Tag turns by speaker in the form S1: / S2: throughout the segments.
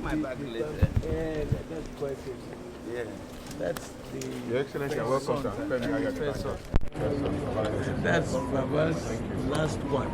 S1: My bag later. Yeah, that's quite it. Yeah. That's the. Your Excellency, welcome. That's Baba's last one.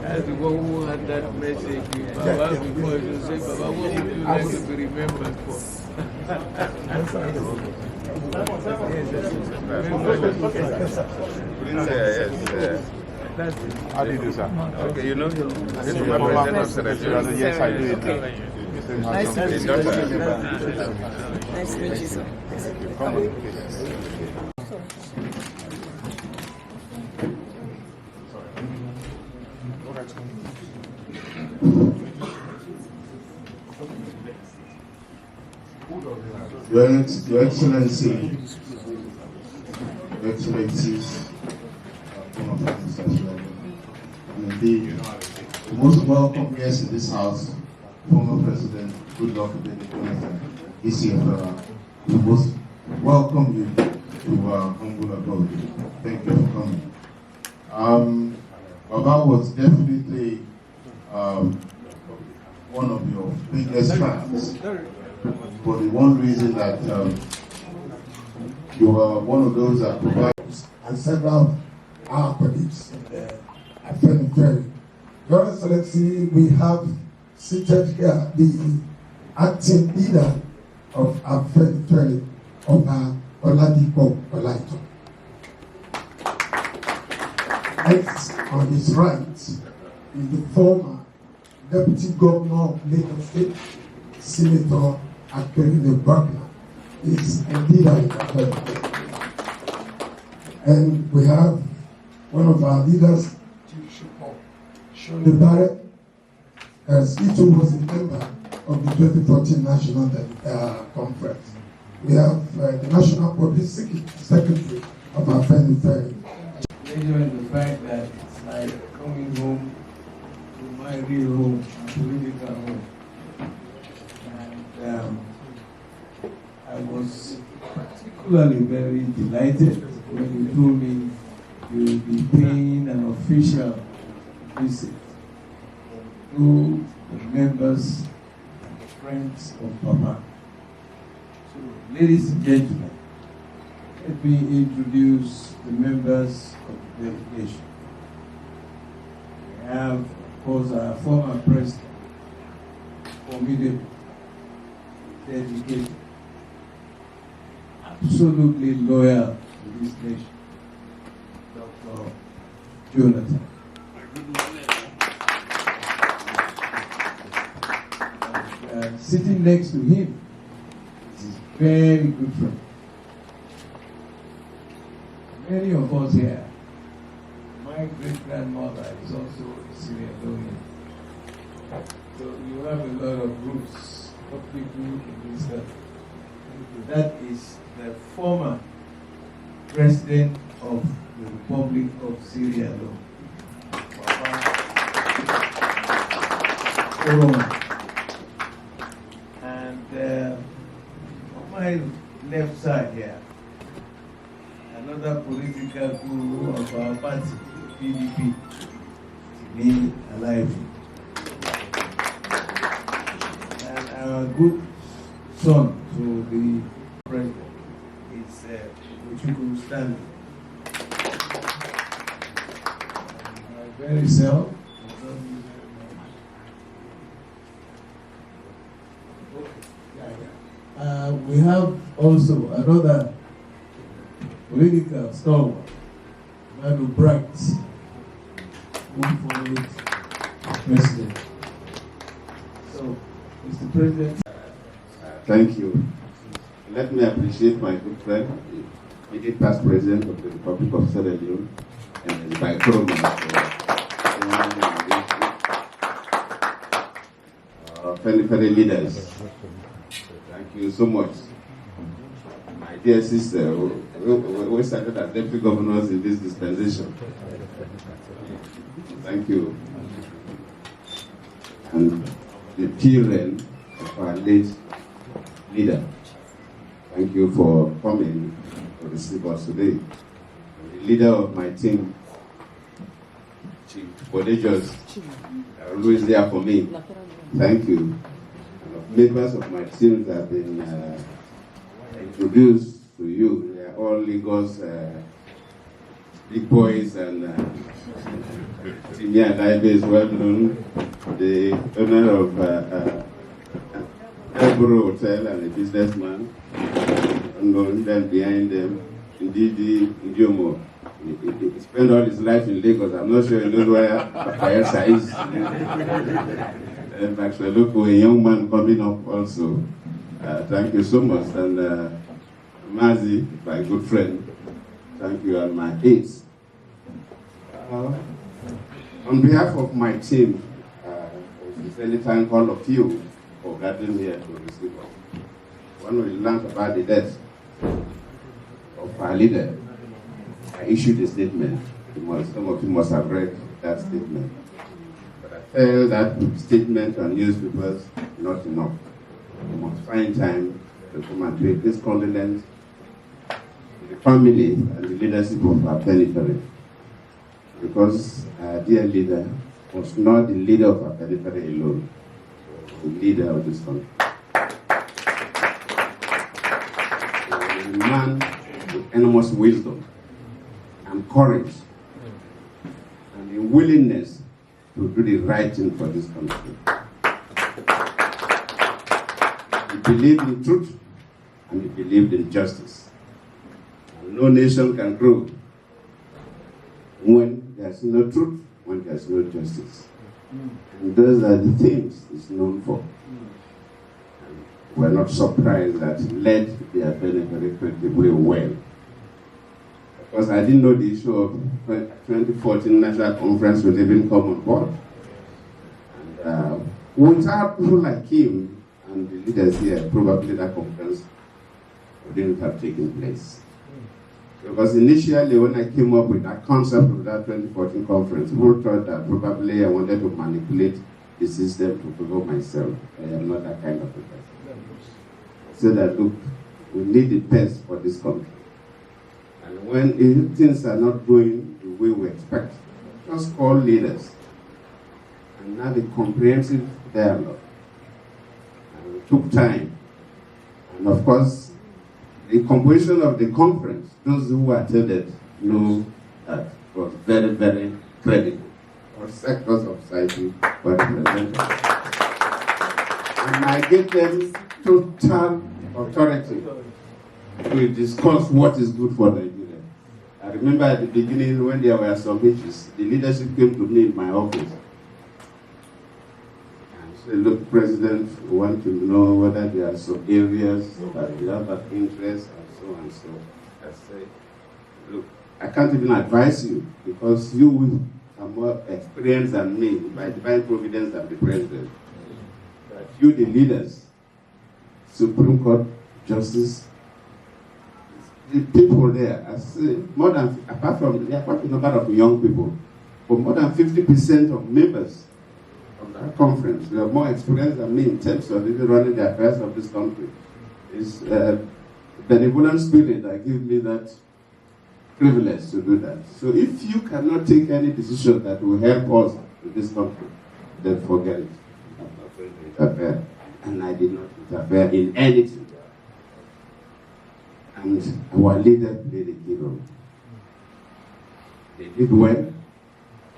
S1: As the one who had that message with Baba before, you say, Baba, what would you like to be remembered for? That's it.
S2: How do you do, sir?
S1: Okay, you know,
S2: this is my president of Senate. Yes, I do it.
S3: Nice to meet you. Nice to meet you, sir.
S4: Your Excellency, Your Excellencies, and indeed, the most welcome guest in this house, former President Goodluck is here. We most welcome you to humble abode. Thank you for coming. Baba was definitely one of your biggest fans, for the one reason that you were one of those that provides,
S5: and several of our colleagues at Ferry. Your Excellency, we have seated here the acting leader of our Ferry, Oladipo Olaito. Next on his right is the former Deputy Governor of Lagos State, Senator Akerele Bagna, is a leader in the Ferry. And we have one of our leaders, Shoni Barrett, as he too was a member of the 2014 National Conference. We have the National Public Secretary of our Ferry.
S1: Enjoying the fact that it's like coming home to my real home, my political home. And I was particularly very delighted when you told me you will be paying an official visit to the members and friends of Papa. So, ladies and gentlemen, let me introduce the members of the delegation. We have, of course, our former president, formidable, dedicated, absolutely loyal to this nation, Dr. Jonathan. Sitting next to him is his very good friend. Many of us here, my great-grandmother is also a Sierra Leonean. So you have a lot of roots of people in this country. That is the former president of the Republic of Sierra Leone. And on my left side here, another political guru of our party, PDP, me alive. And our good son to the president is Uchukwu Stanley. Very self. We have also another political stalwart, man who bright, who followed President. So, Mr. President.
S4: Thank you. Let me appreciate my good friend, the immediate past president of the Republic of Sierra Leone, and his vice-president, fellow leaders. Thank you so much. My dear sister, we started as deputy governors in this dispensation. Thank you. And the children of our late leader, thank you for coming to receive us today. The leader of my team, Chief Bodejos, are always there for me. Thank you. And members of my team that have been introduced to you. They are all Lagos big boys, and Timia Daibe is well known, the owner of Elboro Hotel and a businessman, unknown. Then behind them, Ndidi Ndiomo. He spent all his life in Lagos. I'm not sure he knows where Bayelsa is. Actually, look for a young man coming up also. Thank you so much. And Mazi, my good friend, thank you, and my aides. On behalf of my team, I sincerely thank all of you for gathering here to receive us. When we learned about the death of our leader, I issued a statement. Some of you must have read that statement. But I felt that statement on newspapers not enough. We must find time to come and pay this condolence to the family and the leadership of our periphery. Because our dear leader was not the leader of our periphery alone, the leader of this country. He was a man with enormous wisdom and courage and the willingness to do the right thing for this country. He believed in truth and he believed in justice. And no nation can grow when there's no truth, when there's no justice. And those are the things he's known for. And we're not surprised that he led the very creditably well. Because I didn't know the issue of 2014 National Conference will even come on board. And without people like him and the leaders here, probably that conference wouldn't have taken place. Because initially when I came up with that concept of that 2014 conference, people thought that probably I wanted to manipulate the system to favor myself. I am not that kind of a person. I said that, look, we need the best for this country. And when things are not going the way we expect, just call leaders and have a comprehensive dialogue. And it took time. And of course, the composition of the conference, those who attended know that it was very, very credible. All sectors of society were represented. And I gave them total authority to discuss what is good for Nigeria. I remember at the beginning when there were some issues, the leadership came to me in my office and said, look, President, we want to know whether there are some areas that we have of interest and so and so. I said, look, I can't even advise you because you are more experienced than me. By divine providence, I'm the president. But you, the leaders, Supreme Court, Justice, the people there, I say, more than, apart from, there are quite a number of young people, but more than 50% of members of that conference, they are more experienced than me in terms of even running the affairs of this country. It's a benevolent spirit that gives me that privilege to do that. So if you cannot take any decision that will help us in this country, then forget it. I'm not going to interfere. And I did not interfere in anything. And our leader played a key role. They did well.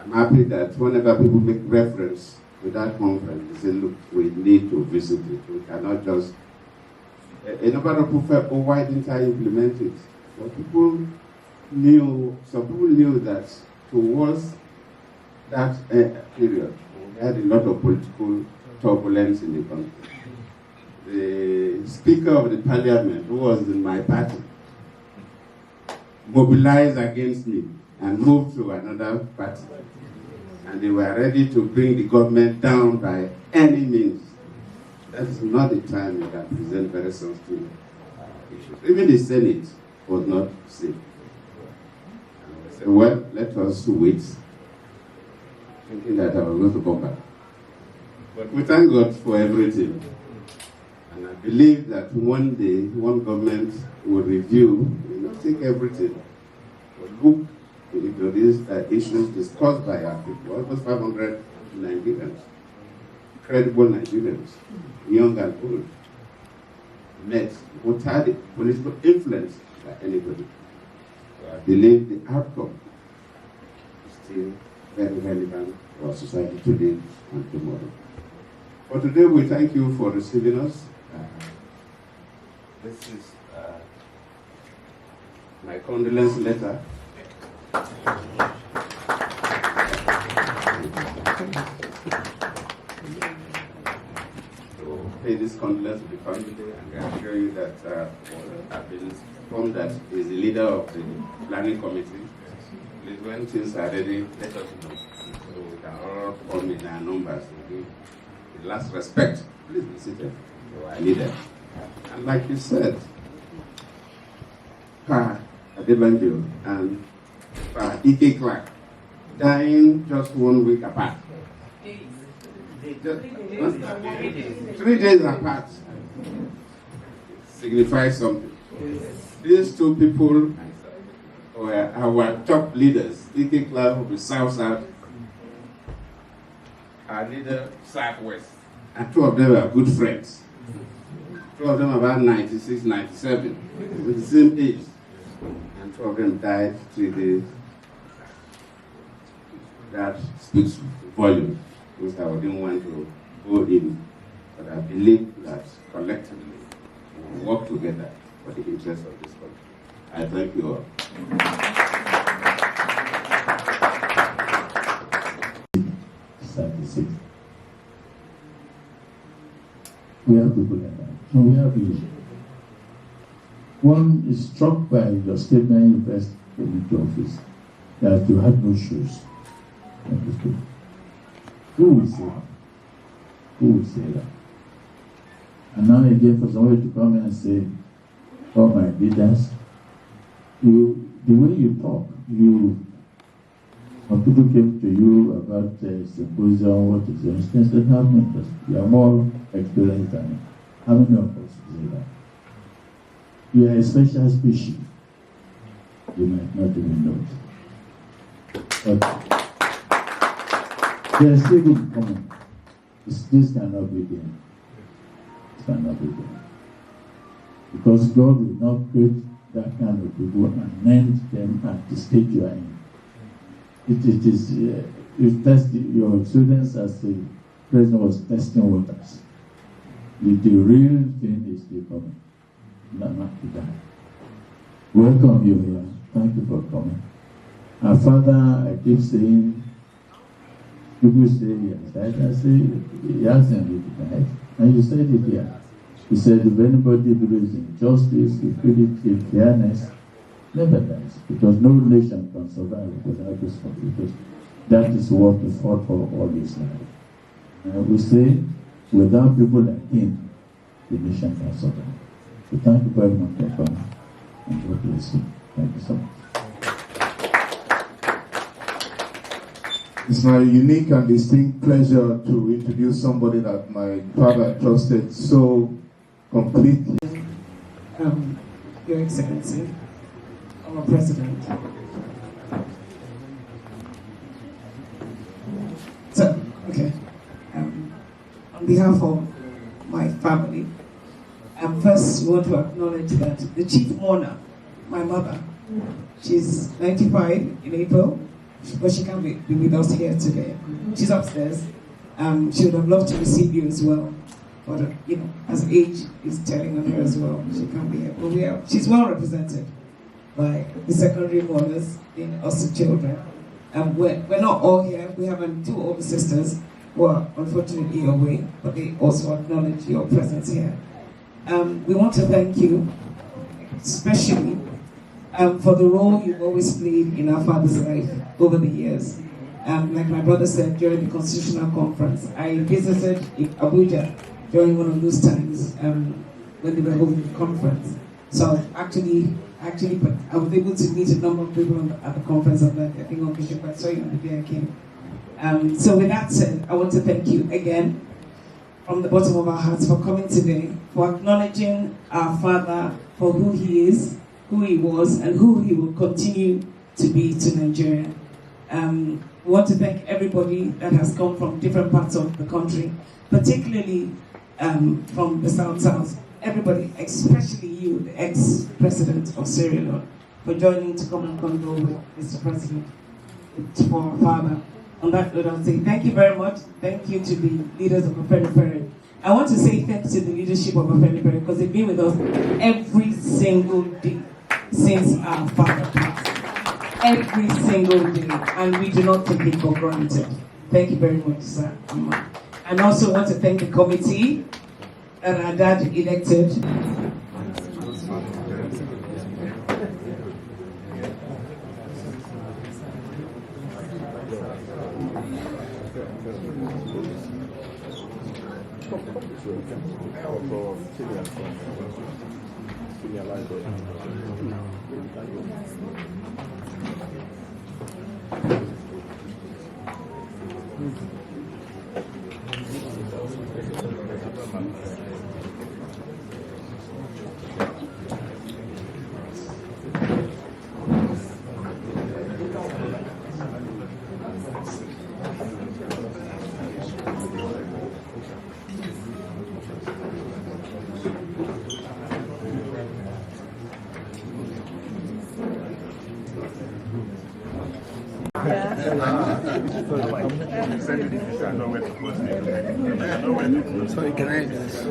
S4: I'm happy that whenever people make reference to that conference, they say, look, we need to visit it. We cannot just... A number of people felt, oh, why didn't I implement it? But people
S6: some people knew that towards that period, we had a lot of political turbulence in the country. The Speaker of the Parliament, who was in my party, mobilized against me and moved to another party. And they were ready to bring the government down by any means. That is not the time you can present very sensitive issues. Even the Senate was not safe. And I said, well, let us wait, thinking that I was going to come back. But we thank God for everything. And I believe that one day, one government will review, not take everything, but look into these issues discussed by our people, almost 500 Nigerians, credible Nigerians, young and old, met without political influence by anybody. So I believe the outcome is still very relevant for our society today and tomorrow. For today, we thank you for receiving us. This is my condolence letter. So pay this condolence to the family, and I assure you that I've been informed that is the leader of the planning committee. Please, when things are ready, let us know, so we can all come in our numbers. The last respect, please be seated. So I need it. And like you said, Pa Adebanjo and Pa Ike Clark dying just 1 week apart. 3 days apart signifies something. These two people were our top leaders. Ike Clark of the South, our leader Southwest, and two of them were good friends. Two of them about 96, 97, with the same age. And two of them died 3 days. That speaks volumes, which I didn't want to go in. But I believe that collectively we will work together for the interest of this country. I thank you all.
S1: We have people like that. So we have you. One is struck by your statement in the first community office that you had no shoes. Who will say that? Who will say that? And now again, for somebody to come and say, oh my leaders, the way you talk, when people came to you about the symposium, what is your instance, that have no interest. You are more experienced than me. How many of us say that? You are a special species. You might not even know it. But there is still good coming. This cannot be there. This cannot be there. Because God will not create that kind of people and end them at the stage you are in. It is, you test your students as the president was testing waters. The real thing is still coming. Not to die. Welcome you here. Thank you for coming. Our Father, I keep saying, people say yes, right? I say, he asked him to die. And you said it here. He said, if anybody believes in justice, equality, fairness, never dies. Because no nation can survive without this one. Because that is what we fought for all this life. And we say, without people like him, the nation can survive. So thank you very much for coming. And God bless you. Thank you so much.
S5: It's my unique and distinct pleasure to introduce somebody that my father trusted so completely.
S3: Your Excellency, our President. So, okay. On behalf of my family, I first want to acknowledge that the chief mourner, my mother, she's 95 in April, but she can't be with us here today. She's upstairs. She would have loved to receive you as well. But, as age is telling on her as well, she can't be here. But she's well represented. by the secondary mothers in us children. We're not all here. We have two older sisters who are unfortunately away, but they also acknowledge your presence here. We want to thank you, especially for the role you've always played in our father's life over the years. Like my brother said during the Constitutional Conference, I visited in Abuja during one of those times when they were holding the conference. So actually, I was able to meet a number of people at the conference. I think on Bishop, I saw you on the day I came. So with that said, I want to thank you again from the bottom of our hearts for coming today, for acknowledging our father for who he is, who he was, and who he will continue to be to Nigeria. We want to thank everybody that has come from different parts of the country, particularly from the South. Everybody, especially you, the ex-president of Sierra Leone, for joining to come and condole with Mr. President for our father. On that note, I'll say thank you very much. Thank you to the leaders of Afenifere. I want to say thanks to the leadership of Afenifere because they've been with us every single day since our father passed. Every single day, and we do not take it for granted. Thank you very much, sir. And also want to thank the committee that our dad elected.
S7: Sorry, can I just...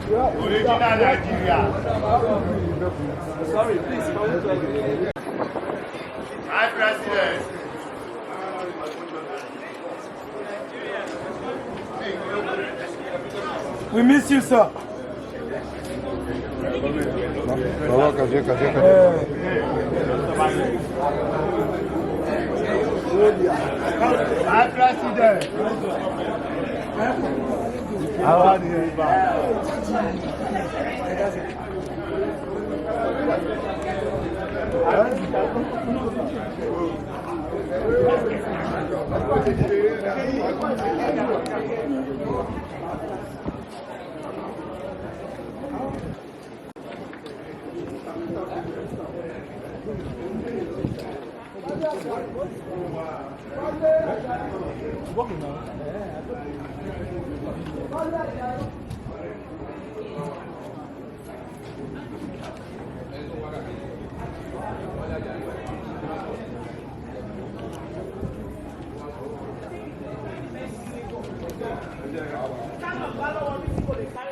S2: Original Nigeria.
S7: Sorry, please come to
S2: Hi, President.
S7: We miss you, sir.
S2: Hi, President. How are you?
S7: working now.
S8: Kind of